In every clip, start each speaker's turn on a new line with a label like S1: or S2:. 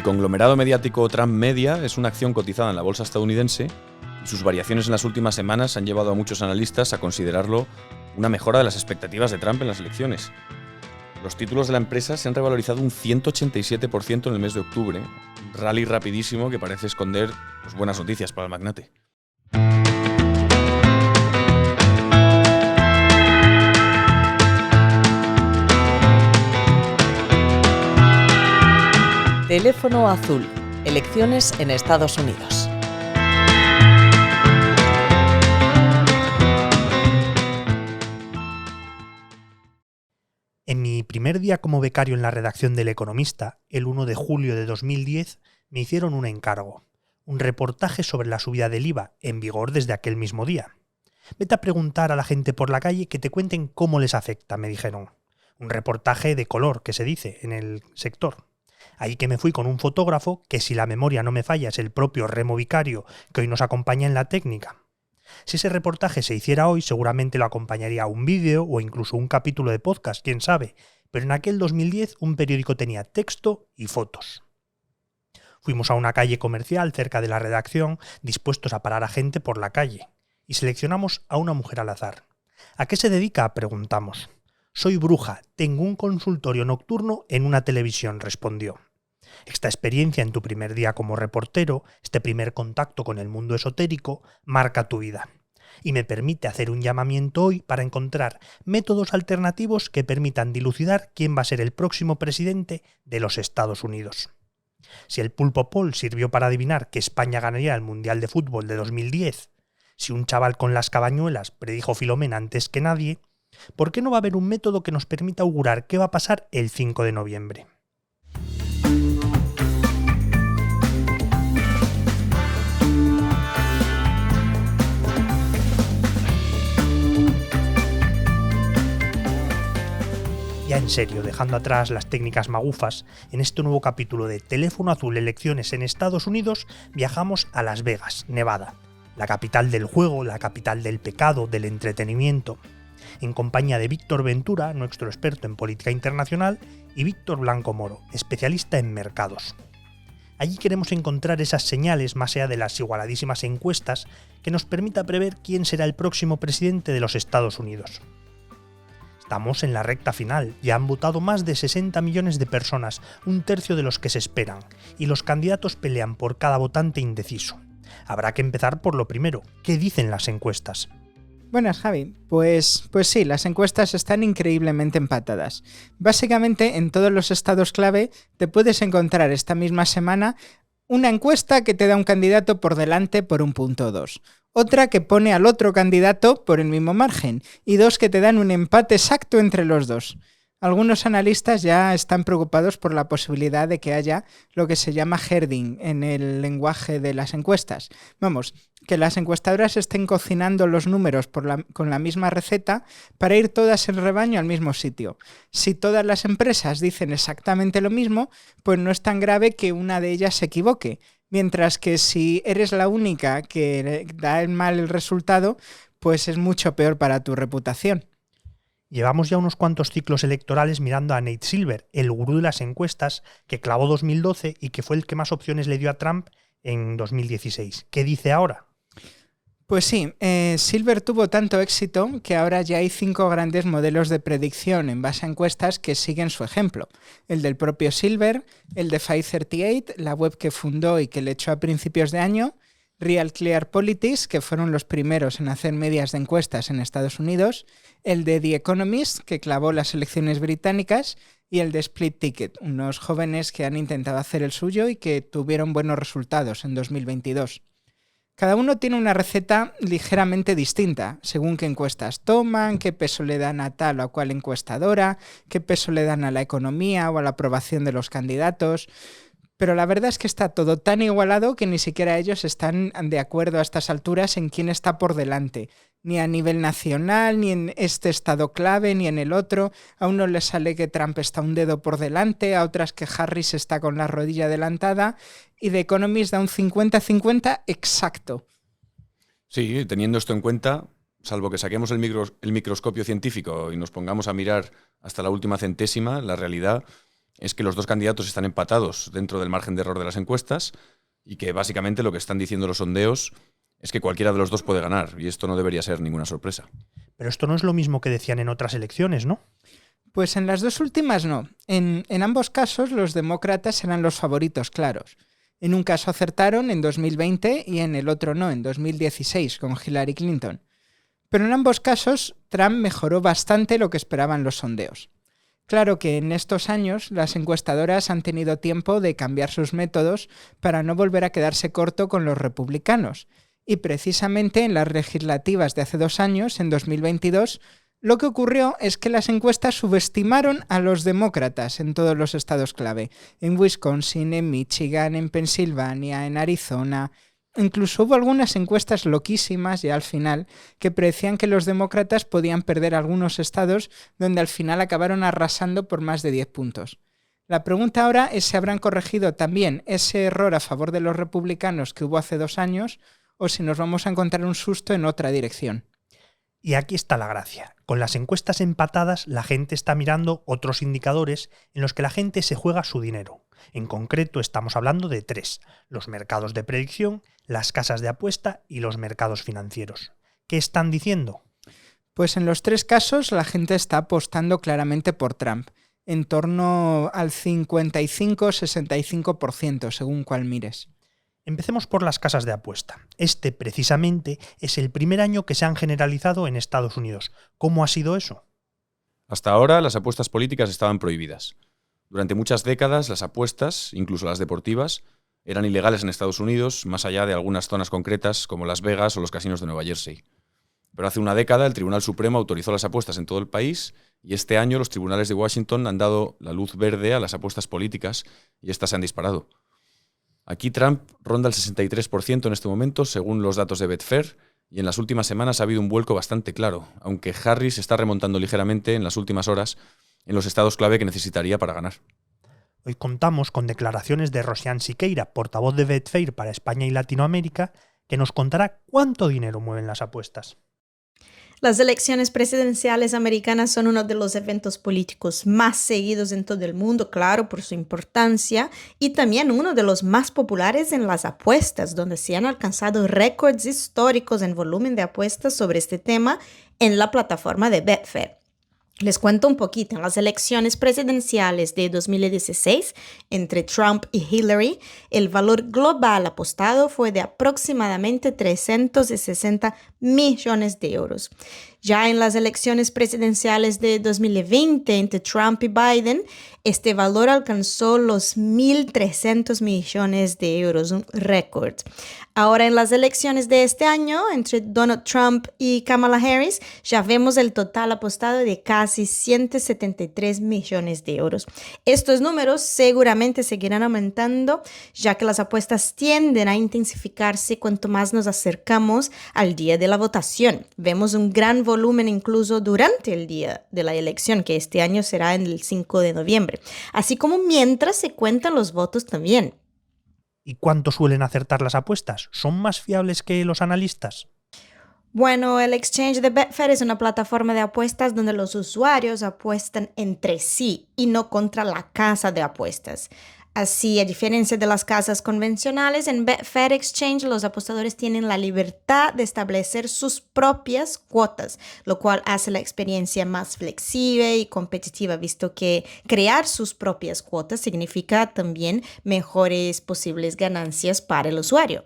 S1: El conglomerado mediático Trump Media es una acción cotizada en la bolsa estadounidense y sus variaciones en las últimas semanas han llevado a muchos analistas a considerarlo una mejora de las expectativas de Trump en las elecciones. Los títulos de la empresa se han revalorizado un 187% en el mes de octubre, un rally rapidísimo que parece esconder buenas noticias para el magnate.
S2: Teléfono azul. Elecciones en Estados Unidos.
S3: En mi primer día como becario en la redacción del Economista, el 1 de julio de 2010, me hicieron un encargo. Un reportaje sobre la subida del IVA, en vigor desde aquel mismo día. Vete a preguntar a la gente por la calle que te cuenten cómo les afecta, me dijeron. Un reportaje de color, que se dice, en el sector. Ahí que me fui con un fotógrafo, que si la memoria no me falla es el propio Remo Vicario, que hoy nos acompaña en la técnica. Si ese reportaje se hiciera hoy, seguramente lo acompañaría un vídeo o incluso un capítulo de podcast, quién sabe. Pero en aquel 2010 un periódico tenía texto y fotos. Fuimos a una calle comercial cerca de la redacción, dispuestos a parar a gente por la calle, y seleccionamos a una mujer al azar. ¿A qué se dedica?, preguntamos. Soy bruja, tengo un consultorio nocturno en una televisión, respondió. Esta experiencia en tu primer día como reportero, este primer contacto con el mundo esotérico, marca tu vida. Y me permite hacer un llamamiento hoy para encontrar métodos alternativos que permitan dilucidar quién va a ser el próximo presidente de los Estados Unidos. Si el Pulpo Poll sirvió para adivinar que España ganaría el Mundial de Fútbol de 2010, si un chaval con las cabañuelas predijo Filomena antes que nadie, ¿por qué no va a haber un método que nos permita augurar qué va a pasar el 5 de noviembre? Ya en serio, dejando atrás las técnicas magufas, en este nuevo capítulo de Teléfono Azul Elecciones en Estados Unidos, viajamos a Las Vegas, Nevada, la capital del juego, la capital del pecado, del entretenimiento, en compañía de Víctor Ventura, nuestro experto en política internacional, y Víctor Blanco Moro, especialista en mercados. Allí queremos encontrar esas señales, más allá de las igualadísimas encuestas, que nos permita prever quién será el próximo presidente de los Estados Unidos. Estamos en la recta final, ya han votado más de 60 millones de personas, un tercio de los que se esperan, y los candidatos pelean por cada votante indeciso. Habrá que empezar por lo primero, ¿qué dicen las encuestas?
S4: Buenas, Javi. Pues sí, las encuestas están increíblemente empatadas. Básicamente, en todos los estados clave te puedes encontrar esta misma semana una encuesta que te da un candidato por delante por 1 punto o 2. Otra que pone al otro candidato por el mismo margen. Y 2 que te dan un empate exacto entre los dos. Algunos analistas ya están preocupados por la posibilidad de que haya lo que se llama herding en el lenguaje de las encuestas. Vamos, que las encuestadoras estén cocinando los números con la misma receta para ir todas en rebaño al mismo sitio. Si todas las empresas dicen exactamente lo mismo, pues no es tan grave que una de ellas se equivoque. Mientras que si eres la única que da mal el resultado, pues es mucho peor para tu reputación.
S3: Llevamos ya unos cuantos ciclos electorales mirando a Nate Silver, el gurú de las encuestas, que clavó 2012 y que fue el que más opciones le dio a Trump en 2016. ¿Qué dice ahora?
S4: Pues sí, Silver tuvo tanto éxito que ahora ya hay 5 grandes modelos de predicción en base a encuestas que siguen su ejemplo. El del propio Silver, el de 538, la web que fundó y que le echó a principios de año, Real Clear Politics, que fueron los primeros en hacer medias de encuestas en Estados Unidos, el de The Economist, que clavó las elecciones británicas, y el de Split Ticket, unos jóvenes que han intentado hacer el suyo y que tuvieron buenos resultados en 2022. Cada uno tiene una receta ligeramente distinta, según qué encuestas toman, qué peso le dan a tal o cual encuestadora, qué peso le dan a la economía o a la aprobación de los candidatos. Pero la verdad es que está todo tan igualado que ni siquiera ellos están de acuerdo a estas alturas en quién está por delante. Ni a nivel nacional, ni en este estado clave, ni en el otro. A unos les sale que Trump está un dedo por delante, a otras que Harris está con la rodilla adelantada, y The Economist da un 50-50 exacto.
S1: Sí, teniendo esto en cuenta, salvo que saquemos el microscopio científico y nos pongamos a mirar hasta la última centésima, la realidad es que los dos candidatos están empatados dentro del margen de error de las encuestas y que básicamente lo que están diciendo los sondeos es que cualquiera de los dos puede ganar, y esto no debería ser ninguna sorpresa.
S3: Pero esto no es lo mismo que decían en otras elecciones, ¿no?
S4: Pues en las dos últimas no. En ambos casos los demócratas eran los favoritos claros. En un caso acertaron en 2020 y en el otro no, en 2016, con Hillary Clinton. Pero en ambos casos Trump mejoró bastante lo que esperaban los sondeos. Claro que en estos años las encuestadoras han tenido tiempo de cambiar sus métodos para no volver a quedarse corto con los republicanos. Y precisamente en las legislativas de hace 2 años, en 2022, lo que ocurrió es que las encuestas subestimaron a los demócratas en todos los estados clave. En Wisconsin, en Michigan, en Pensilvania, en Arizona. Incluso hubo algunas encuestas loquísimas ya al final que predecían que los demócratas podían perder algunos estados donde al final acabaron arrasando por más de 10 puntos. La pregunta ahora es si habrán corregido también ese error a favor de los republicanos que hubo hace 2 años o si nos vamos a encontrar un susto en otra dirección.
S3: Y aquí está la gracia. Con las encuestas empatadas, la gente está mirando otros indicadores en los que la gente se juega su dinero. En concreto, estamos hablando de 3: los mercados de predicción, las casas de apuesta y los mercados financieros. ¿Qué están diciendo?
S4: Pues en los 3 casos la gente está apostando claramente por Trump, en torno al 55-65%, según cuál mires.
S3: Empecemos por las casas de apuesta. Este, precisamente, es el primer año que se han generalizado en Estados Unidos. ¿Cómo ha sido eso?
S1: Hasta ahora las apuestas políticas estaban prohibidas. Durante muchas décadas las apuestas, incluso las deportivas, eran ilegales en Estados Unidos, más allá de algunas zonas concretas como Las Vegas o los casinos de Nueva Jersey. Pero hace una década el Tribunal Supremo autorizó las apuestas en todo el país y este año los tribunales de Washington han dado la luz verde a las apuestas políticas y estas se han disparado. Aquí Trump ronda el 63% en este momento, según los datos de Betfair, y en las últimas semanas ha habido un vuelco bastante claro, aunque Harris está remontando ligeramente en las últimas horas en los estados clave que necesitaría para ganar.
S3: Hoy contamos con declaraciones de Rosian Siqueira, portavoz de Betfair para España y Latinoamérica, que nos contará cuánto dinero mueven las apuestas.
S5: Las elecciones presidenciales americanas son uno de los eventos políticos más seguidos en todo el mundo, claro, por su importancia, y también uno de los más populares en las apuestas, donde se han alcanzado récords históricos en volumen de apuestas sobre este tema en la plataforma de Betfair. Les cuento un poquito. En las elecciones presidenciales de 2016, entre Trump y Hillary, el valor global apostado fue de aproximadamente 360 millones de euros. Ya en las elecciones presidenciales de 2020, entre Trump y Biden, este valor alcanzó los 1.300 millones de euros, un récord. Ahora en las elecciones de este año, entre Donald Trump y Kamala Harris, ya vemos el total apostado de casi 173 millones de euros. Estos números seguramente seguirán aumentando, ya que las apuestas tienden a intensificarse cuanto más nos acercamos al día de la votación. Vemos un gran volumen incluso durante el día de la elección, que este año será en el 5 de noviembre, así como mientras se cuentan los votos también.
S3: ¿Y cuánto suelen acertar las apuestas? ¿Son más fiables que los analistas?
S5: Bueno, el exchange de Betfair es una plataforma de apuestas donde los usuarios apuestan entre sí y no contra la casa de apuestas. Así, a diferencia de las casas convencionales, en Betfair Exchange los apostadores tienen la libertad de establecer sus propias cuotas, lo cual hace la experiencia más flexible y competitiva, visto que crear sus propias cuotas significa también mejores posibles ganancias para el usuario.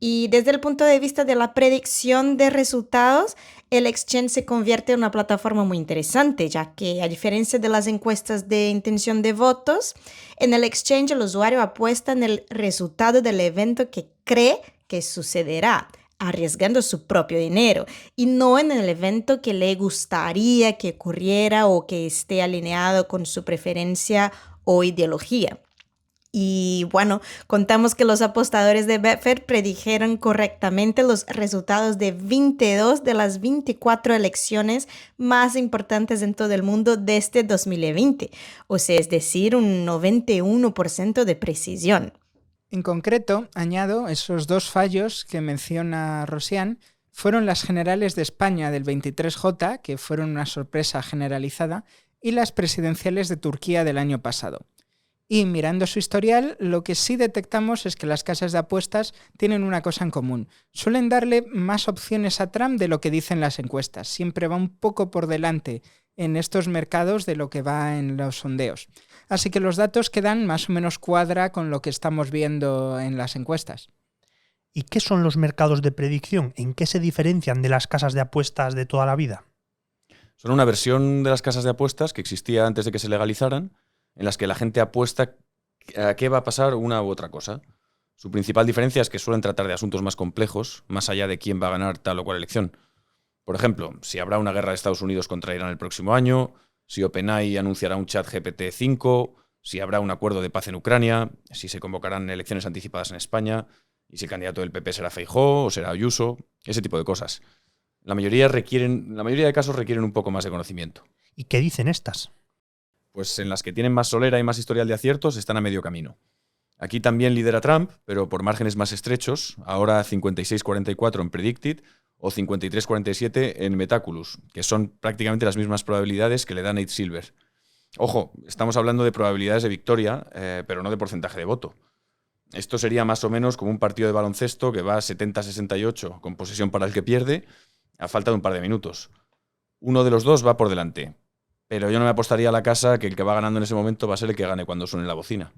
S5: Y desde el punto de vista de la predicción de resultados, el exchange se convierte en una plataforma muy interesante, ya que a diferencia de las encuestas de intención de votos, en el exchange el usuario apuesta en el resultado del evento que cree que sucederá, arriesgando su propio dinero, y no en el evento que le gustaría que ocurriera o que esté alineado con su preferencia o ideología. Y bueno, contamos que los apostadores de Betfair predijeron correctamente los resultados de 22 de las 24 elecciones más importantes en todo el mundo desde 2020, o sea, es decir, un 91% de precisión.
S4: En concreto, añado, esos 2 fallos que menciona Rosian fueron las generales de España del 23J, que fueron una sorpresa generalizada, y las presidenciales de Turquía del año pasado. Y mirando su historial, lo que sí detectamos es que las casas de apuestas tienen una cosa en común. Suelen darle más opciones a Trump de lo que dicen las encuestas. Siempre va un poco por delante en estos mercados de lo que va en los sondeos. Así que los datos que dan más o menos cuadra con lo que estamos viendo en las encuestas.
S3: ¿Y qué son los mercados de predicción? ¿En qué se diferencian de las casas de apuestas de toda la vida?
S1: Son una versión de las casas de apuestas que existía antes de que se legalizaran, en las que la gente apuesta a qué va a pasar una u otra cosa. Su principal diferencia es que suelen tratar de asuntos más complejos, más allá de quién va a ganar tal o cual elección. Por ejemplo, si habrá una guerra de Estados Unidos contra Irán el próximo año, si OpenAI anunciará un chat GPT-5, si habrá un acuerdo de paz en Ucrania, si se convocarán elecciones anticipadas en España, y si el candidato del PP será Feijóo o será Ayuso, ese tipo de cosas. La mayoría de casos requieren un poco más de conocimiento.
S3: ¿Y qué dicen estas?
S1: Pues en las que tienen más solera y más historial de aciertos están a medio camino. Aquí también lidera Trump, pero por márgenes más estrechos, ahora 56-44 en Predicted o 53-47 en Metaculus, que son prácticamente las mismas probabilidades que le da Nate Silver. Ojo, estamos hablando de probabilidades de victoria, pero no de porcentaje de voto. Esto sería más o menos como un partido de baloncesto que va a 70-68 con posesión para el que pierde, a falta de un par de minutos. Uno de los dos va por delante, pero yo no me apostaría a la casa que el que va ganando en ese momento va a ser el que gane cuando suene la bocina.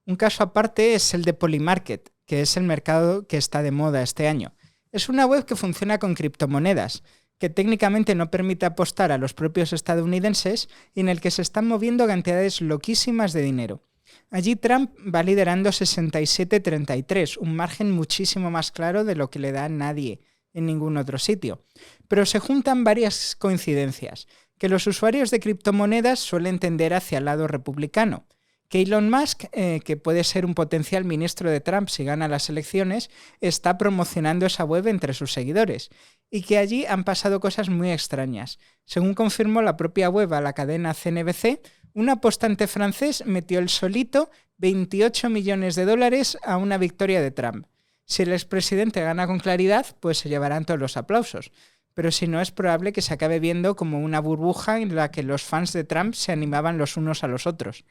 S4: Un caso aparte es el de Polymarket, que es el mercado que está de moda este año. Es una web que funciona con criptomonedas, que técnicamente no permite apostar a los propios estadounidenses y en el que se están moviendo cantidades loquísimas de dinero. Allí Trump va liderando 67-33, un margen muchísimo más claro de lo que le da a nadie en ningún otro sitio. Pero se juntan varias coincidencias, que los usuarios de criptomonedas suelen tender hacia el lado republicano, que Elon Musk, que puede ser un potencial ministro de Trump si gana las elecciones, está promocionando esa web entre sus seguidores, y que allí han pasado cosas muy extrañas. Según confirmó la propia web a la cadena CNBC, un apostante francés metió él solito 28 millones de dólares a una victoria de Trump. Si el expresidente gana con claridad, pues se llevarán todos los aplausos. Pero si no, es probable que se acabe viendo como una burbuja en la que los fans de Trump se animaban los unos a los otros.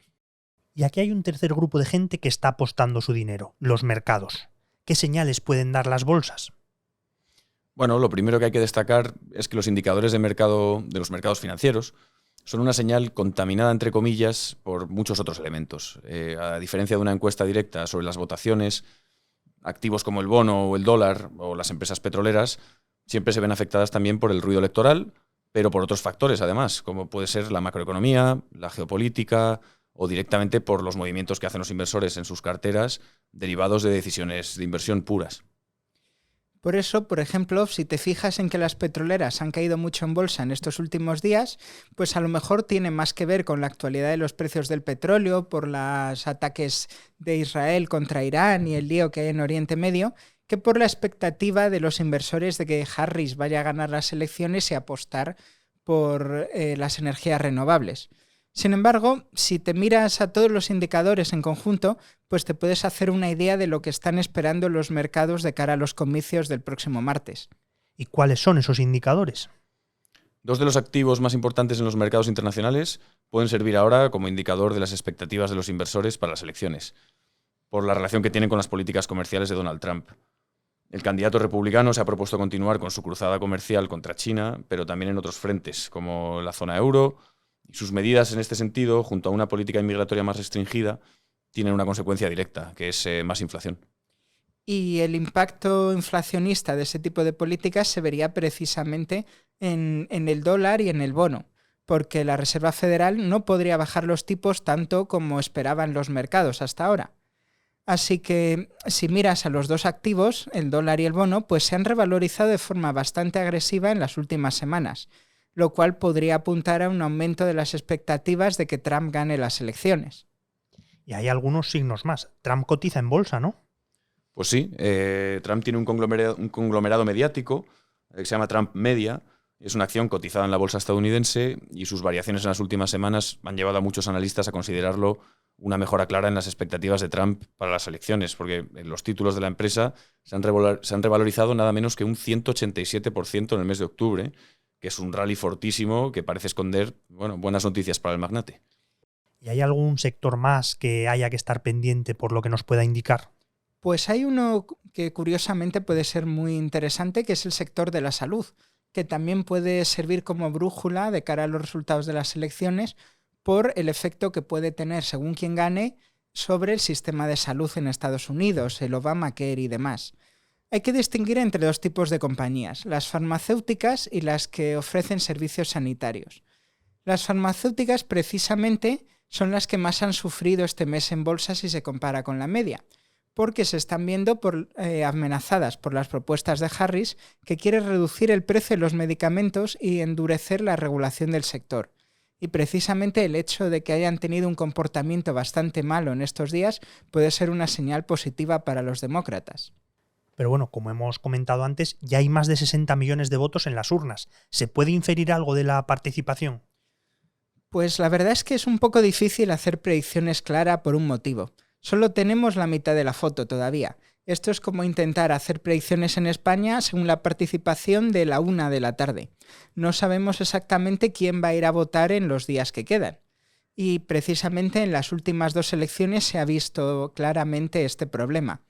S3: Y aquí hay un tercer grupo de gente que está apostando su dinero, los mercados. ¿Qué señales pueden dar las bolsas?
S1: Bueno, lo primero que hay que destacar es que los indicadores de los mercados financieros son una señal contaminada, entre comillas, por muchos otros elementos. A diferencia de una encuesta directa sobre las votaciones, activos como el bono o el dólar o las empresas petroleras siempre se ven afectadas también por el ruido electoral, pero por otros factores además, como puede ser la macroeconomía, la geopolítica o directamente por los movimientos que hacen los inversores en sus carteras derivados de decisiones de inversión puras.
S4: Por eso, por ejemplo, si te fijas en que las petroleras han caído mucho en bolsa en estos últimos días, pues a lo mejor tiene más que ver con la actualidad de los precios del petróleo, por los ataques de Israel contra Irán y el lío que hay en Oriente Medio, que por la expectativa de los inversores de que Harris vaya a ganar las elecciones y apostar por las energías renovables. Sin embargo, si te miras a todos los indicadores en conjunto, pues te puedes hacer una idea de lo que están esperando los mercados de cara a los comicios del próximo martes.
S3: ¿Y cuáles son esos indicadores?
S1: Dos de los activos más importantes en los mercados internacionales pueden servir ahora como indicador de las expectativas de los inversores para las elecciones, por la relación que tienen con las políticas comerciales de Donald Trump. El candidato republicano se ha propuesto continuar con su cruzada comercial contra China, pero también en otros frentes, como la zona euro, y sus medidas en este sentido, junto a una política inmigratoria más restringida, tienen una consecuencia directa, que es más inflación.
S4: Y el impacto inflacionista de ese tipo de políticas se vería precisamente en el dólar y en el bono, porque la Reserva Federal no podría bajar los tipos tanto como esperaban los mercados hasta ahora. Así que si miras a los dos activos, el dólar y el bono, pues se han revalorizado de forma bastante agresiva en las últimas semanas, lo cual podría apuntar a un aumento de las expectativas de que Trump gane las elecciones.
S3: Y hay algunos signos más. Trump cotiza en bolsa, ¿no?
S1: Pues sí, Trump tiene un conglomerado mediático que se llama Trump Media. Es una acción cotizada en la bolsa estadounidense y sus variaciones en las últimas semanas han llevado a muchos analistas a considerarlo una mejora clara en las expectativas de Trump para las elecciones, porque los títulos de la empresa se han revalorizado nada menos que un 187% en el mes de octubre, que es un rally fortísimo que parece esconder buenas noticias para el magnate.
S3: ¿Y hay algún sector más que haya que estar pendiente por lo que nos pueda indicar?
S4: Pues hay uno que curiosamente puede ser muy interesante, que es el sector de la salud, que también puede servir como brújula de cara a los resultados de las elecciones por el efecto que puede tener, según quien gane, sobre el sistema de salud en Estados Unidos, el Obamacare y demás. Hay que distinguir entre dos tipos de compañías, las farmacéuticas y las que ofrecen servicios sanitarios. Las farmacéuticas precisamente son las que más han sufrido este mes en bolsa si se compara con la media, porque se están viendo amenazadas por las propuestas de Harris, que quiere reducir el precio de los medicamentos y endurecer la regulación del sector. Y precisamente el hecho de que hayan tenido un comportamiento bastante malo en estos días puede ser una señal positiva para los demócratas.
S3: Pero bueno, como hemos comentado antes, ya hay más de 60 millones de votos en las urnas. ¿Se puede inferir algo de la participación?
S4: Pues la verdad es que es un poco difícil hacer predicciones claras por un motivo. Solo tenemos la mitad de la foto todavía. Esto es como intentar hacer predicciones en España según la participación de la 1 de la tarde. No sabemos exactamente quién va a ir a votar en los días que quedan. Y precisamente en las últimas 2 elecciones se ha visto claramente este problema.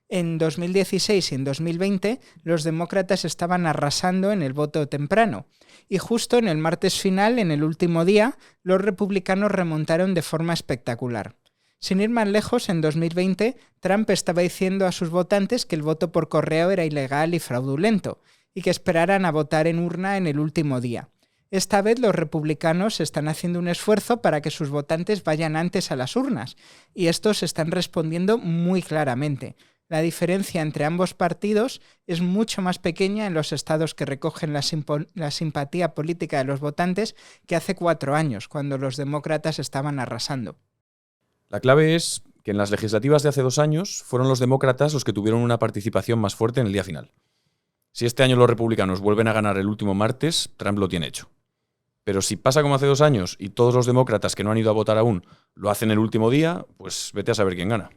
S4: En 2016 y en 2020 los demócratas estaban arrasando en el voto temprano. Y justo en el martes final, en el último día, los republicanos remontaron de forma espectacular. Sin ir más lejos, en 2020, Trump estaba diciendo a sus votantes que el voto por correo era ilegal y fraudulento, y que esperaran a votar en urna en el último día. Esta vez los republicanos están haciendo un esfuerzo para que sus votantes vayan antes a las urnas, y estos están respondiendo muy claramente. La diferencia entre ambos partidos es mucho más pequeña en los estados que recogen la simpatía política de los votantes que hace 4 años, cuando los demócratas estaban arrasando.
S1: La clave es que en las legislativas de hace 2 años fueron los demócratas los que tuvieron una participación más fuerte en el día final. Si este año los republicanos vuelven a ganar el último martes, Trump lo tiene hecho. Pero si pasa como hace 2 años y todos los demócratas que no han ido a votar aún lo hacen el último día, pues vete a saber quién gana.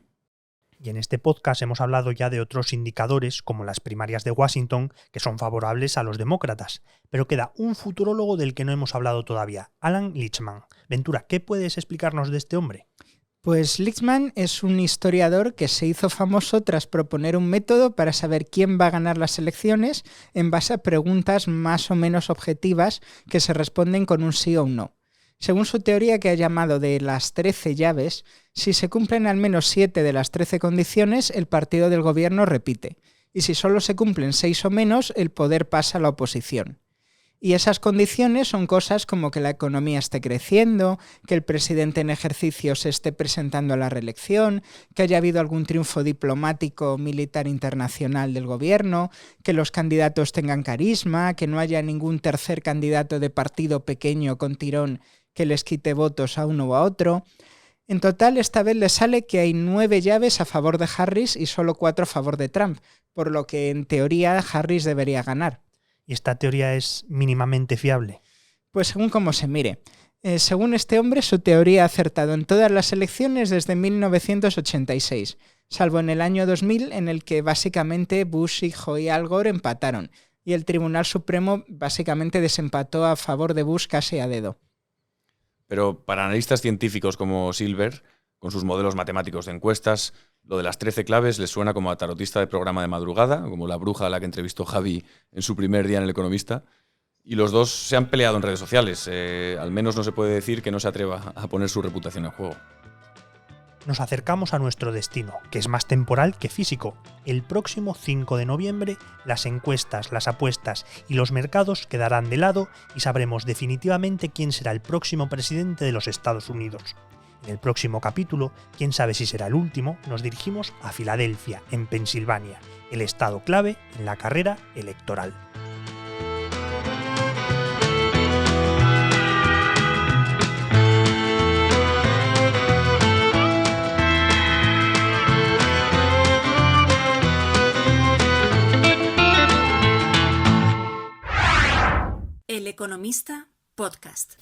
S3: Y en este podcast hemos hablado ya de otros indicadores, como las primarias de Washington, que son favorables a los demócratas. Pero queda un futurólogo del que no hemos hablado todavía, Alan Lichtman. Ventura, ¿qué puedes explicarnos de este hombre?
S4: Pues Lichtman es un historiador que se hizo famoso tras proponer un método para saber quién va a ganar las elecciones en base a preguntas más o menos objetivas que se responden con un sí o un no. Según su teoría, que ha llamado de las 13 llaves, si se cumplen al menos 7 de las 13 condiciones, el partido del gobierno repite. Y si solo se cumplen 6 o menos, el poder pasa a la oposición. Y esas condiciones son cosas como que la economía esté creciendo, que el presidente en ejercicio se esté presentando a la reelección, que haya habido algún triunfo diplomático o militar internacional del gobierno, que los candidatos tengan carisma, que no haya ningún tercer candidato de partido pequeño con tirón que les quite votos a uno o a otro. En total, esta vez le sale que hay 9 llaves a favor de Harris y solo 4 a favor de Trump, por lo que en teoría Harris debería ganar.
S3: ¿Y esta teoría es mínimamente fiable?
S4: Pues según cómo se mire. Según este hombre, su teoría ha acertado en todas las elecciones desde 1986, salvo en el año 2000, en el que básicamente Bush, hijo y Al Gore empataron, y el Tribunal Supremo básicamente desempató a favor de Bush casi a dedo.
S1: Pero para analistas científicos como Silver, con sus modelos matemáticos de encuestas, lo de las 13 claves les suena como a tarotista de programa de madrugada, como la bruja a la que entrevistó Javi en su primer día en El Economista. Y los dos se han peleado en redes sociales. Al menos no se puede decir que no se atreva a poner su reputación en juego.
S3: Nos acercamos a nuestro destino, que es más temporal que físico. El próximo 5 de noviembre, las encuestas, las apuestas y los mercados quedarán de lado y sabremos definitivamente quién será el próximo presidente de los Estados Unidos. En el próximo capítulo, quién sabe si será el último, nos dirigimos a Filadelfia, en Pensilvania, el estado clave en la carrera electoral.
S6: El Economista Podcast.